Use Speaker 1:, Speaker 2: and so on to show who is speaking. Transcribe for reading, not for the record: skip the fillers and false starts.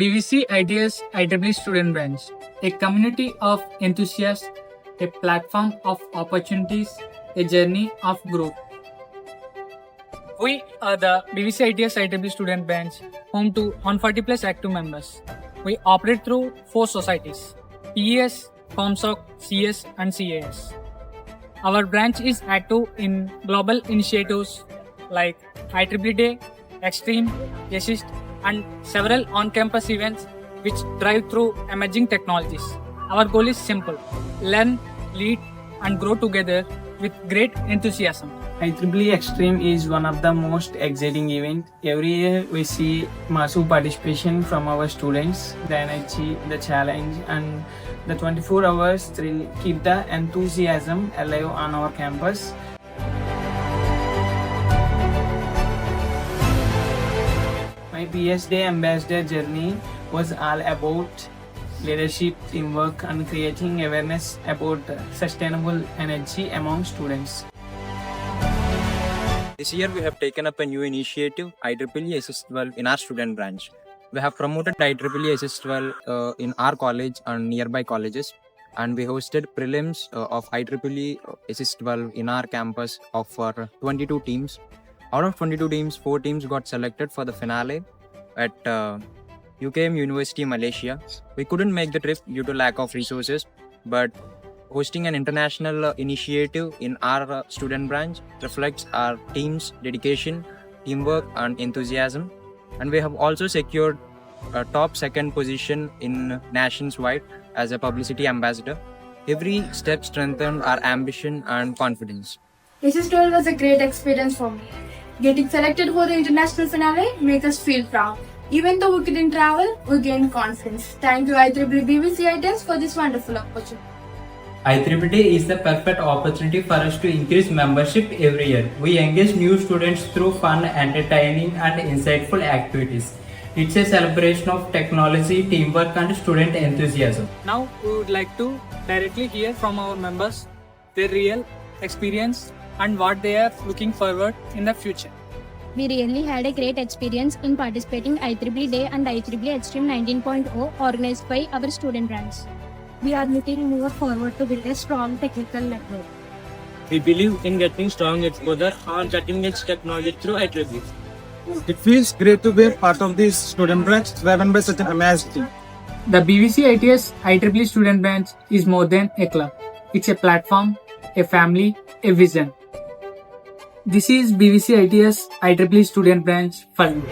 Speaker 1: BVCITS IEEE Student Branch, a community of enthusiasts, a platform of opportunities, a journey of growth. We are the BVCITS IEEE Student Branch, home to 140 plus active members. We operate through 4 societies: PES, COMSOC, CS, and CAS. Our branch is active in global initiatives like IEEE Day, Xtreme, Assist, and several on-campus events which drive through emerging technologies. Our goal is simple: learn, lead, and grow together with great enthusiasm.
Speaker 2: IEEE Xtreme is one of the most exciting events. Every year we see massive participation from our students. The energy, the challenge, and the 24 hours thrill keep the enthusiasm alive on our campus. My PS Day ambassador journey was all about leadership, teamwork, and creating awareness about sustainable energy among students.
Speaker 3: This year, we have taken up a new initiative, IEEE SS12, in our student branch. We have promoted IEEE SS12 in our college and nearby colleges, and we hosted prelims of IEEE SS12 in our campus of 22 teams. Out of 22 teams, 4 teams got selected for the finale at UKM University, Malaysia. We couldn't make the trip due to lack of resources, but hosting an international initiative in our student branch reflects our team's dedication, teamwork, and enthusiasm. And we have also secured a top 2nd position in nations-wide as a publicity ambassador. Every step strengthened our ambition and confidence.
Speaker 4: SS12 was a great experience for me. Getting selected for the international finale makes us feel proud. Even though we couldn't travel, we gained confidence. Thank you IEEE BVCITS for this wonderful opportunity.
Speaker 5: IEEE Day is the perfect opportunity for us to increase membership every year. We engage new students through fun, entertaining, and insightful activities. It's a celebration of technology, teamwork, and student enthusiasm.
Speaker 1: Now, we would like to directly hear from our members their real experience and what they are looking forward in the future.
Speaker 6: We really had a great experience in participating IEEE Day and IEEE Xtreme 19.0 organized by our student branch. We are looking more forward to build a strong technical network.
Speaker 7: We believe in getting strong exposure on cutting-edge technology through IEEE.
Speaker 8: It feels great to be a part of this student branch driven by such an amazing team.
Speaker 1: The BVCITS IEEE Student Branch is more than a club. It's a platform, a family, a vision. This is BVCITS IEEE Student Branch for you.